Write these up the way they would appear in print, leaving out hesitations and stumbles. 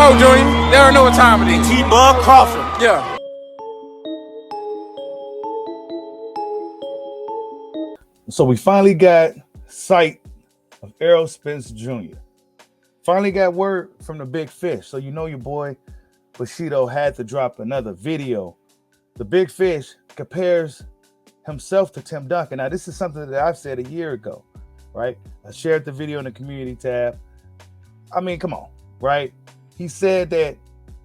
go, Junior. They already know what time it is. T-Bug Crawford. Yeah. So we finally got sight of Errol Spence Jr. Finally got word from the big fish. So you know your boy Bushido had to drop another video. The big fish compares himself to Tim Duncan. Now, this is something that I've said a year ago, right? I shared the video in the community tab. I mean, come on, right? He said that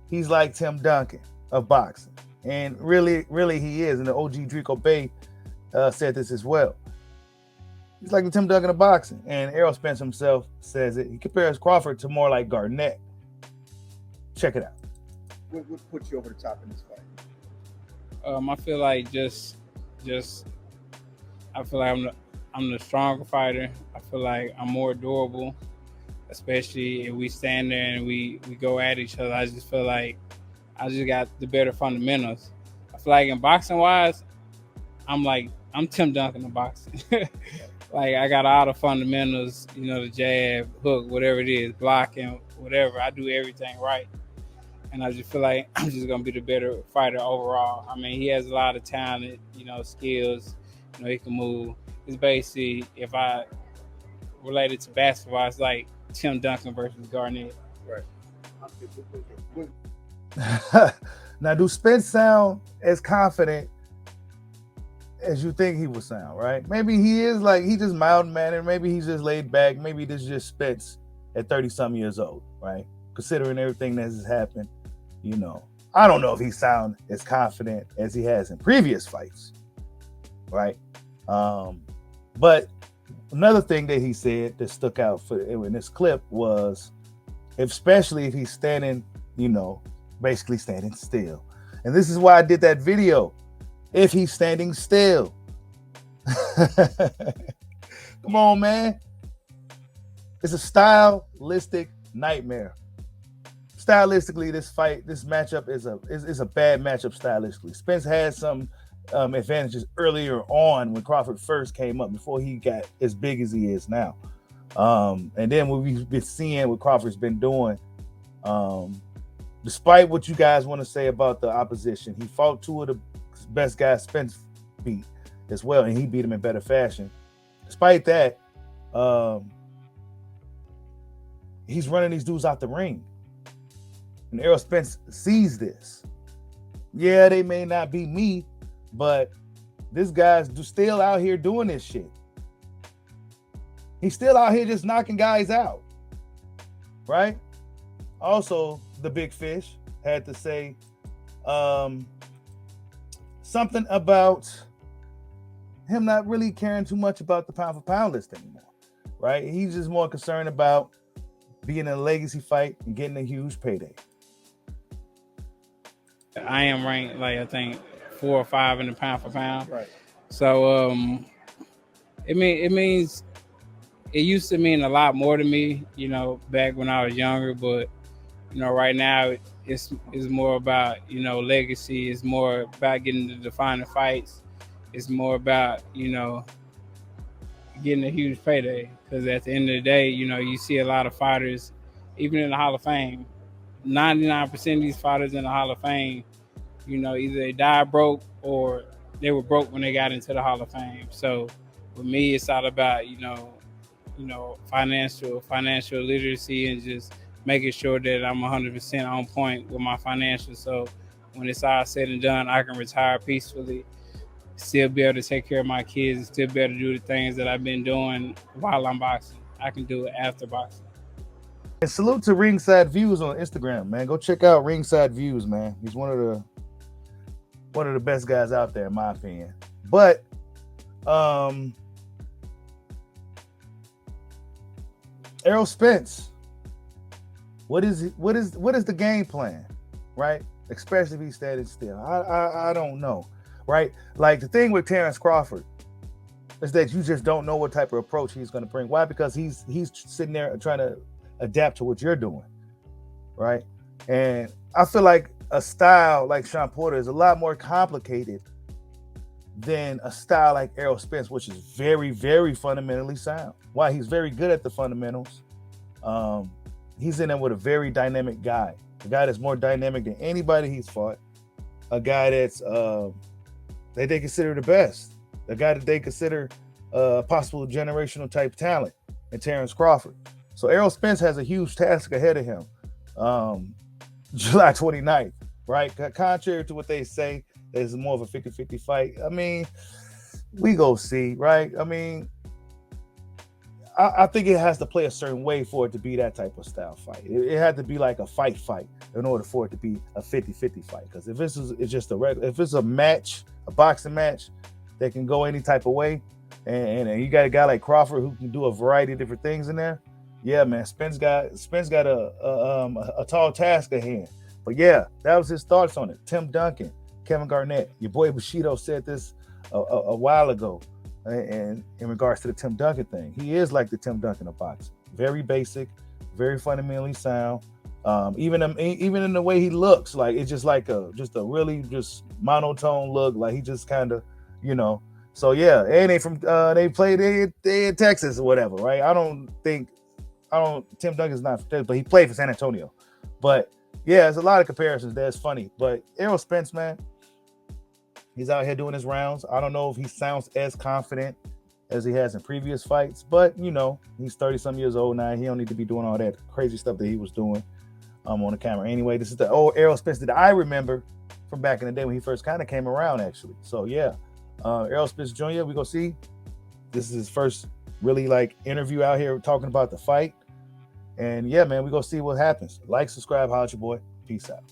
he's like Tim Duncan of boxing. And really he is. And the OG Drico Bay said this as well. He's like the Tim Duncan of boxing. And Errol Spence himself says it. He compares Crawford to more like Garnett. Check it out. What put you over the top in this fight? I feel like I feel like I'm the stronger fighter. I feel like I'm more durable, especially if we stand there and we go at each other. I just feel like I just got the better fundamentals. I feel like in boxing wise, I'm Tim Duncan in boxing. Like I got all the fundamentals, the jab, hook, whatever it is, blocking, whatever. I do everything right. And I just feel like I'm just gonna be the better fighter overall. I mean, he has a lot of talent, skills. He can move. It's basically, if I relate it to basketball, it's like Tim Duncan versus Garnett. Right. Now, do Spence sound as confident as you think he would sound, right? Maybe he is he just mild-mannered. Maybe he's just laid back. Maybe this is just Spence at 30-some years old, right? Considering everything that has happened, I don't know if he sounds as confident as he has in previous fights, right? But another thing that he said that stuck out in this clip was, especially if he's standing, basically standing still. And this is why I did that video. If he's standing still. Come on, man. It's a stylistic nightmare. Stylistically, this matchup is a bad matchup stylistically. Spence had some advantages earlier on when Crawford first came up, before he got as big as he is now. And then what we've been seeing what Crawford's been doing, despite what you guys want to say about the opposition, he fought two of the best guys Spence beat as well, and he beat him in better fashion. Despite that, he's running these dudes out the ring. And Errol Spence sees this. Yeah, they may not be me, but this guy's still out here doing this shit. He's still out here just knocking guys out, right? Also, the big fish had to say something about him not really caring too much about the pound for pound list anymore, right? He's just more concerned about being in a legacy fight and getting a huge payday. I am ranked I think 4 or 5 in the pound for pound. Right. So it means it used to mean a lot more to me, back when I was younger, but right now it's more about, legacy. It's more about getting the defining fights. It's more about, getting a huge payday. Because at the end of the day, you see a lot of fighters, even in the Hall of Fame, 99% of these fighters in the Hall of Fame, either they died broke or they were broke when they got into the Hall of Fame. So with me, it's all about, financial literacy and just making sure that I'm 100% on point with my financials. So when it's all said and done, I can retire peacefully, still be able to take care of my kids, and still be able to do the things that I've been doing while I'm boxing. I can do it after boxing. And salute to Ringside Views on Instagram, man. Go check out Ringside Views, man. He's one of the best guys out there, in my opinion. But Errol Spence, what is the game plan, right? Especially if he's standing still. I don't know, right? Like the thing with Terence Crawford is that you just don't know what type of approach he's going to bring. Why? Because he's sitting there trying to adapt to what you're doing, right? And I feel like a style like Sean Porter is a lot more complicated than a style like Errol Spence, which is very, very fundamentally sound. Why? He's very good at the fundamentals. he's in there with a very dynamic guy, a guy that's more dynamic than anybody he's fought, a guy that's that they consider the best, a guy that they consider possible generational type talent, and Terence Crawford. So Errol Spence has a huge task ahead of him, July 29th, right? Contrary to what they say, it's more of a 50-50 fight. I mean, we go see, right? I mean, I think it has to play a certain way for it to be that type of style fight. It had to be like a fight in order for it to be a 50-50 fight. Because if this is it's just if it's a match, a boxing match that can go any type of way, and you got a guy like Crawford who can do a variety of different things in there, yeah, man, Spence got a tall task at hand. But yeah, that was his thoughts on it. Tim Duncan, Kevin Garnett, your boy Bushido said this a while ago. And in regards to the Tim Duncan thing, he is like the Tim Duncan of boxing. Very basic, very fundamentally sound. Even in the way he looks, like it's just like a really monotone look. Like he just kind of, So yeah, and they from they in Texas or whatever, right? Tim Duncan's not from Texas, but he played for San Antonio. But yeah, there's a lot of comparisons. That's funny. But Errol Spence, man, he's out here doing his rounds. I don't know if he sounds as confident as he has in previous fights, but he's 30-some years old now. He don't need to be doing all that crazy stuff that he was doing on the camera. Anyway, this is the old Errol Spence that I remember from back in the day when he first kind of came around, actually. So yeah, Errol Spence Jr., we gonna see. This is his first really interview out here talking about the fight. And yeah, man, we gonna see what happens. Like, subscribe, holla at your boy. Peace out.